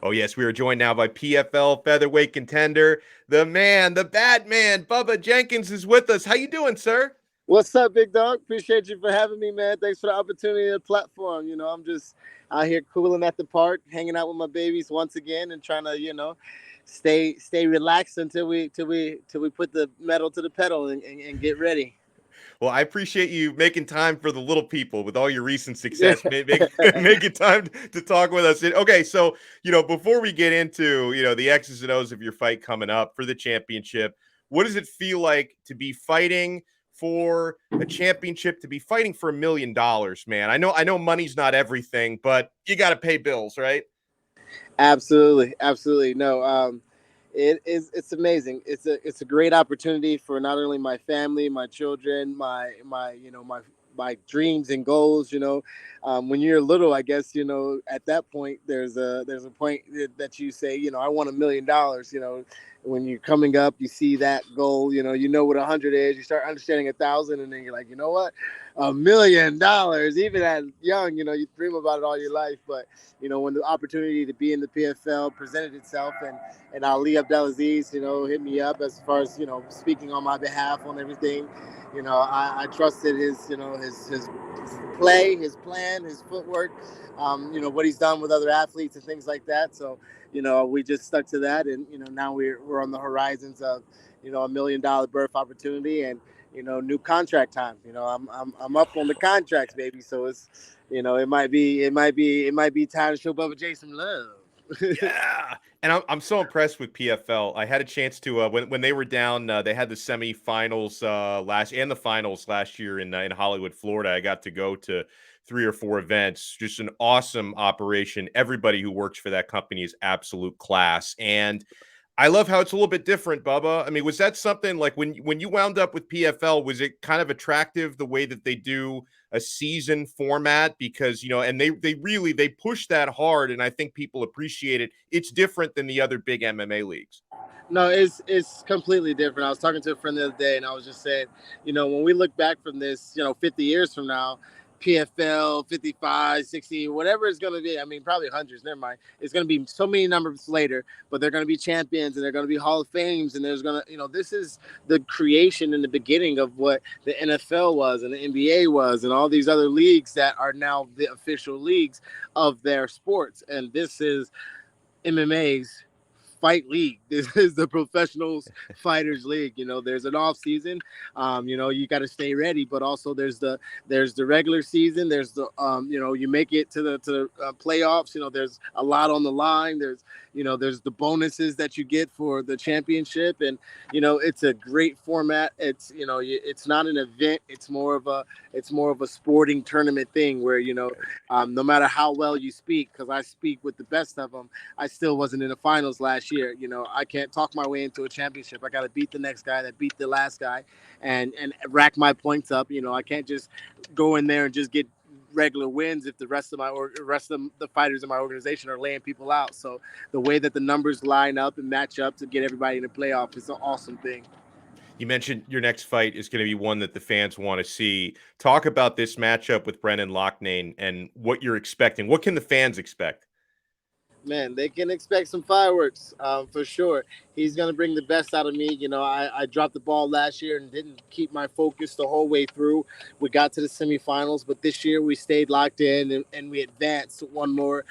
Oh, yes, we are joined now by PFL Featherweight Contender. The man, the Batman, Bubba Jenkins is with us. How you doing, sir? What's up, big dog? Appreciate you for having me, man. Thanks for the opportunity and the platform. I'm just out here cooling at the park, hanging out with my babies once again, and trying to, stay relaxed until we put the metal to the pedal and get ready. Well, I appreciate you making time for the little people with all your recent success. Making time to talk with us. Okay, so before we get into the X's and O's of your fight coming up for the championship, what does it feel like to be fighting for a championship, to be fighting for $1 million, man? I know money's not everything, but you got to pay bills, right? Absolutely. No, it's amazing. It's a great opportunity for not only my family, my children, my dreams and goals. When you're little, I guess at that point there's a point that you say, I want $1 million. When you're coming up, you see that goal. You know what 100 is. You start understanding 1,000, and then you're like, you know what, $1 million. Even at young, you dream about it all your life, but when the opportunity to be in the PFL presented itself, and Ali Abdelaziz, hit me up as far as speaking on my behalf on everything. I trusted his play, his plan, his footwork, what he's done with other athletes and things like that. So, we just stuck to that, and now we're on the horizons of $1 million berth opportunity and new contract time. I'm up on the contracts, baby. So it's it might be time to show Bubba J some love. Yeah, and I'm so impressed with PFL. I had a chance to when they were down, they had the semifinals and the finals last year in Hollywood, Florida. I got to go to 3 or 4 events. Just an awesome operation. Everybody who works for that company is absolute class, and I love how it's a little bit different, Bubba. I mean, was that something like when you wound up with PFL, was it kind of attractive the way that they do a season format? Because, and they push that hard, and I think people appreciate it. It's different than the other big MMA leagues. No, it's completely different. I was talking to a friend the other day, and I was just saying, when we look back from this, 50 years from now, PFL 55, 60, whatever it's going to be. I mean, probably hundreds. Never mind. It's going to be so many numbers later, but they're going to be champions and they're going to be Hall of Fames, and there's going to, this is the creation and the beginning of what the NFL was and the NBA was, and all these other leagues that are now the official leagues of their sports, and this is MMA's fight league. This is the professionals fighters league. There's an off season. You got to stay ready, but also there's the regular season. There's the you make it to the playoffs. There's a lot on the line. There's the bonuses that you get for the championship, and it's a great format. It's not an event. It's more of a sporting tournament thing where no matter how well you speak, because I speak with the best of them, I still wasn't in the finals last year. I can't talk my way into a championship. I got to beat the next guy that beat the last guy, and rack my points up. I can't just go in there and just get regular wins if the rest of the fighters in my organization are laying people out. So the way that the numbers line up and match up to get everybody in the playoff is an awesome thing. You mentioned your next fight is going to be one that the fans want to see. Talk about this matchup with Brendan Loughnane and what you're expecting. What can the fans expect? Man, they can expect some fireworks for sure. He's going to bring the best out of me. I dropped the ball last year and didn't keep my focus the whole way through. We got to the semifinals, but this year we stayed locked in and we advanced one more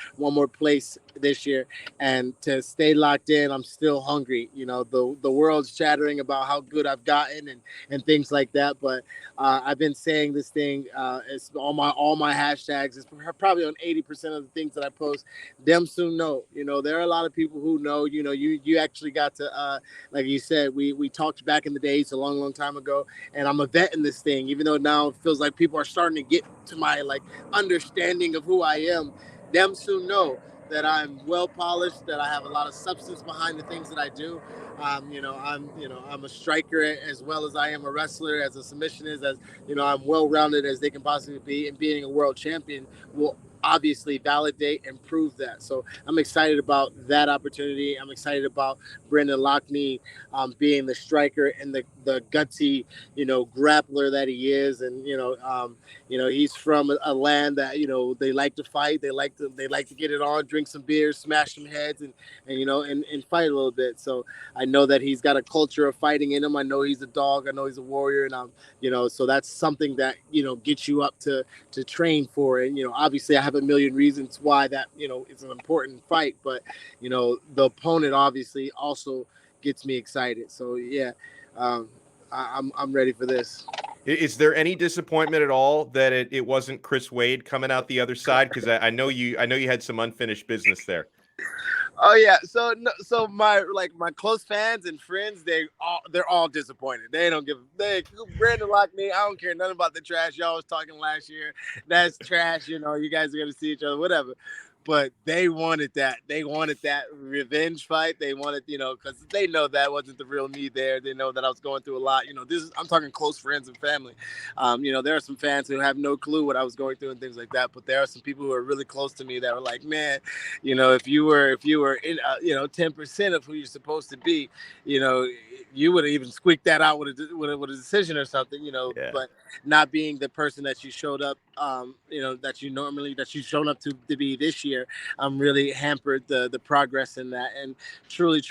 place this year. And to stay locked in, I'm still hungry. The world's chattering about how good I've gotten and things like that. But I've been saying this thing. It's all my hashtags. It's probably on 80% of the things that I post. Them soon know. There are a lot of people who know. You actually got to, like you said, we talked back in the days a long time ago, and I'm a vet in this thing, even though now it feels like people are starting to get to my understanding of who I am. Them soon know that I'm well polished, that I have a lot of substance behind the things that I do. I'm a striker as well as I am a wrestler, as a submissionist, as I'm well rounded as they can possibly be, and being a world champion will obviously validate and prove that. So I'm excited about that opportunity. I'm excited about Brendan Loughnane being the striker and the gutsy, grappler that he is. And he's from a land that they like to fight, they like to get it on, drink some beers, smash some heads, and fight a little bit. So I know that he's got a culture of fighting in him. I know he's a dog. I know he's a warrior, and so that's something that gets you up to train for. And obviously I have a million reasons why that is an important fight, but the opponent obviously also gets me excited. So yeah, um, I'm ready for this. Is there any disappointment at all that it wasn't Chris Wade coming out the other side? Because I know you had some unfinished business there. Oh yeah, so no, so my close fans and friends, they're all disappointed. They don't give Brendan Loughnane. I don't care nothing about the trash y'all was talking last year. That's trash. You guys are gonna see each other, whatever. But they wanted that. They wanted that revenge fight. They wanted, because they know that wasn't the real me there. They know that I was going through a lot. I'm talking close friends and family. There are some fans who have no clue what I was going through and things like that. But there are some people who are really close to me that were like, man, if you were in, 10% of who you're supposed to be, you would have even squeaked that out with a decision or something, Yeah. But not being the person that you showed up, that you shown up to be this year, really hampered the progress in that. And truly,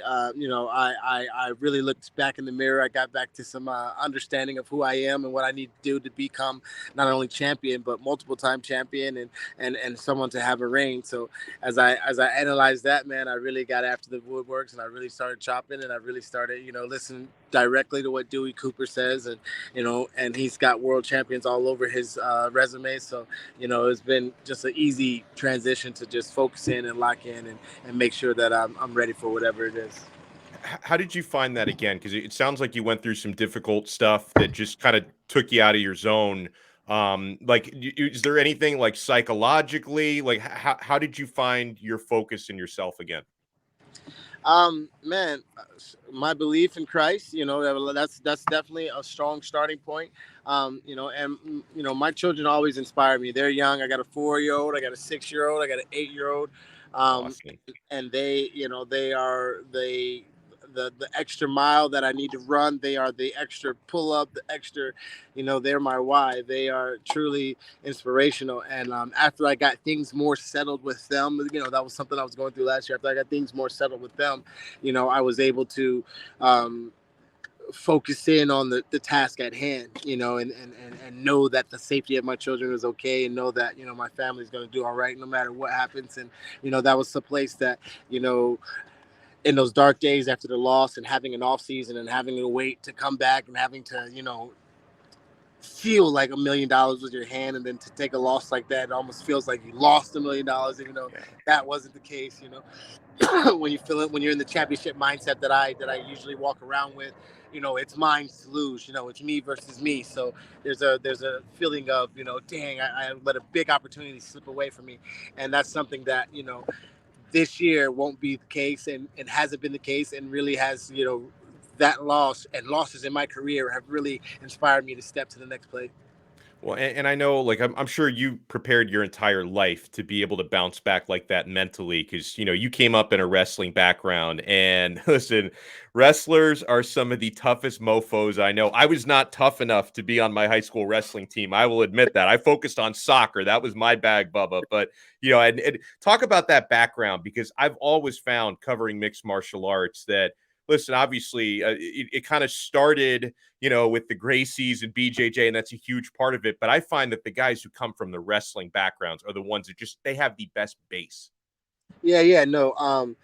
I really looked back in the mirror. I got back to some understanding of who I am and what I need to do to become not only champion but multiple time champion, and someone to have a reign. So as I analyzed that, man, I really got after the woodworks, and I really started chopping, and I really started listening directly to what Dewey Cooper says. And he's got world champions all over his resume. So it's been just an easy transition to just focus in and lock in, and make sure that I'm ready for whatever it is. How did you find that again? Because it sounds like you went through some difficult stuff that just kind of took you out of your zone. Like, is there anything like psychologically, like how did you find your focus in yourself again? Man, my belief in Christ, that's definitely a strong starting point. And my children always inspire me. They're young. I got a 4-year-old, I got a 6-year-old, I got an 8-year-old. Um, Awesome. and they are the extra mile that I need to run. They are the extra pull up, the extra, they're my why. They are truly inspirational. And after I got things more settled with them, that was something I was going through last year. After I got things more settled with them, I was able to focus in on the task at hand, and know that the safety of my children is okay, and know that my family's going to do all right no matter what happens. And that was the place that in those dark days after the loss, and having an off season, and having to wait to come back, and having to feel like $1 million with your hand, and then to take a loss like that, it almost feels like you lost $1 million, even though Yeah. that wasn't the case. When you feel it, when you're in the championship mindset that I usually walk around with, it's mine to lose. It's me versus me. So there's a feeling of dang, I let a big opportunity slip away from me, and that's something that this year won't be the case, and hasn't been the case, and really has that loss and losses in my career have really inspired me to step to the next play. Well, and I know, like, I'm sure you prepared your entire life to be able to bounce back like that mentally, because you came up in a wrestling background. And listen, wrestlers are some of the toughest mofo's I know. I was not tough enough to be on my high school wrestling team. I will admit that. I focused on soccer. That was my bag, Bubba. But and talk about that background, because I've always found covering mixed martial arts that. Listen, obviously, it kind of started with the Gracies and BJJ, and that's a huge part of it. But I find that the guys who come from the wrestling backgrounds are the ones that they have the best base. Yeah, no.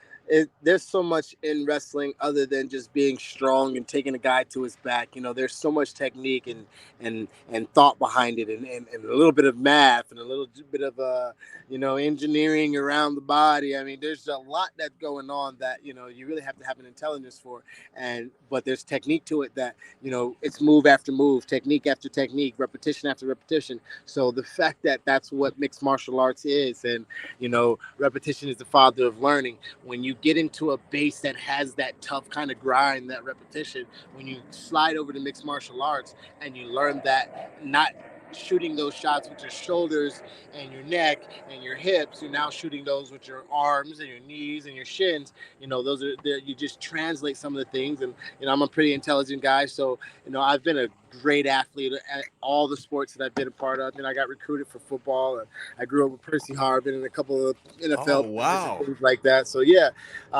There's so much in wrestling other than just being strong and taking a guy to his back. There's so much technique and thought behind it, and a little bit of math, and a little bit of engineering around the body. I mean, there's a lot that's going on that you really have to have an intelligence for. But there's technique to it that it's move after move, technique after technique, repetition after repetition. So the fact that that's what mixed martial arts is, and repetition is the father of learning. When you get into a base that has that tough kind of grind, that repetition, when you slide over to mixed martial arts and you learn that not shooting those shots with your shoulders and your neck and your hips. You're now shooting those with your arms and your knees and your shins. Those are you just translate some of the things. And I'm a pretty intelligent guy, so I've been a great athlete at all the sports that I've been a part of. I got recruited for football, and I grew up with Percy Harvin and a couple of Oh, NFL players and wow. things like that. So yeah,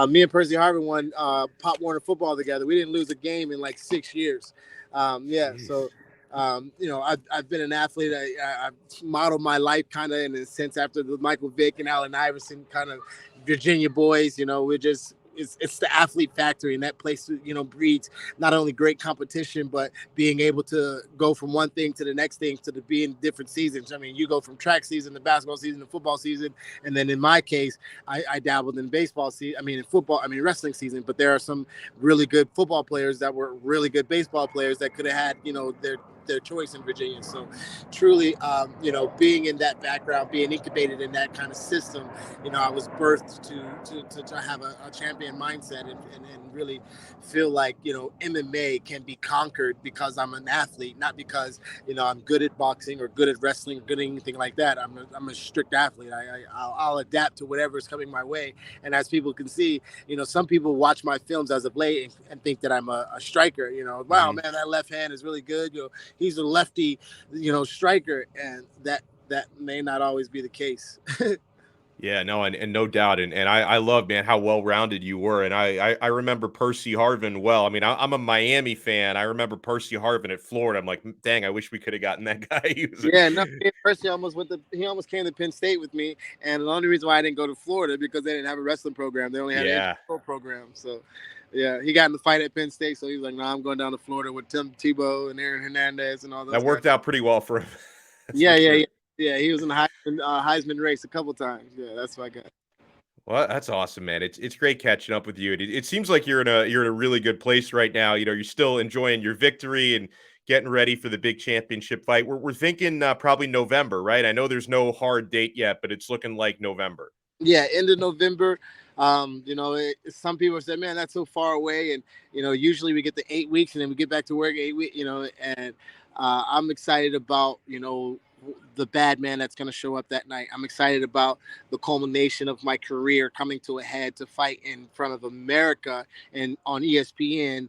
me and Percy Harvin won Pop Warner football together. We didn't lose a game in like 6 years. Yeah, Jeez. so I've been an athlete. I've modeled my life kind of in a sense after the Michael Vick and Allen Iverson kind of Virginia boys. We're just it's the athlete factory, and that place breeds not only great competition but being able to go from one thing to the next thing to being different seasons. I mean, you go from track season to basketball season to football season, and then in my case, I dabbled in baseball season. I mean, in football, I mean wrestling season. But there are some really good football players that were really good baseball players that could have had their choice in Virginia. So truly, being in that background, being incubated in that kind of system, I was birthed to have a champion mindset and really feel like, MMA can be conquered because I'm an athlete, not because, I'm good at boxing or good at wrestling or good at anything like that. I'm a strict athlete. I'll adapt to whatever is coming my way. And as people can see, some people watch my films as of late and think that I'm a striker. Wow, Mhm. man, that left hand is really good. He's a lefty, striker, and that may not always be the case. Yeah, no, and no doubt, and I love, man, how well-rounded you were, and I remember Percy Harvin well. I mean, I'm a Miami fan. I remember Percy Harvin at Florida. I'm like, dang, I wish we could have gotten that guy. He was Yeah, no, me and Percy he almost came to Penn State with me, and the only reason why I didn't go to Florida because they didn't have a wrestling program. They only had an yeah, pro program. So, yeah, he got in the fight at Penn State, so he was like, "No, I'm going down to Florida with Tim Tebow and Aaron Hernandez and all those that guys." worked out pretty well for him. That's for Yeah, yeah, sure. yeah, yeah. He was in the Heisman race a couple times. Yeah, that's my guy. Well, that's awesome, man. It's great catching up with you. It seems like you're in a really good place right now. You're still enjoying your victory and getting ready for the big championship fight. We're thinking probably November, right? I know there's no hard date yet, but it's looking like November. Yeah, end of November. Some people say, "Man, that's so far away," and usually we get the 8 weeks, and then we get back to work 8 weeks. And I'm excited about the bad man that's going to show up that night. I'm excited about the culmination of my career coming to a head to fight in front of America and on ESPN,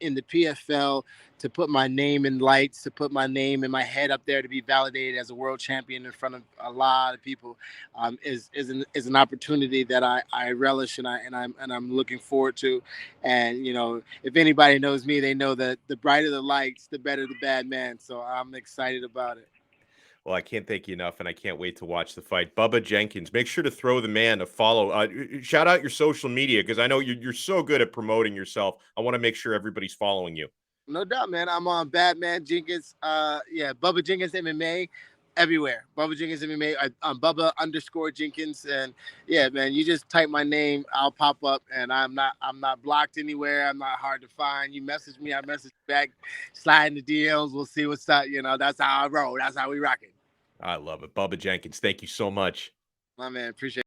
in the PFL, to put my name in lights, to put my name and my head up there to be validated as a world champion in front of a lot of people, is an opportunity that I relish and I'm looking forward to. And if anybody knows me, they know that the brighter the lights, the better the bad man. So I'm excited about it. Well, I can't thank you enough, and I can't wait to watch the fight. Bubba Jenkins, make sure to throw the man a follow. Shout out your social media because I know you're so good at promoting yourself. I want to make sure everybody's following you. No doubt, man. I'm on Batman Jenkins. Yeah, Bubba Jenkins MMA everywhere. Bubba Jenkins MMA. I'm Bubba _Jenkins, and yeah, man. You just type my name, I'll pop up, and I'm not blocked anywhere. I'm not hard to find. You message me, I message back. Slide in the DMs. We'll see what's up. That's how I roll. That's how we rock it. I love it. Bubba Jenkins, thank you so much. My man. Appreciate it.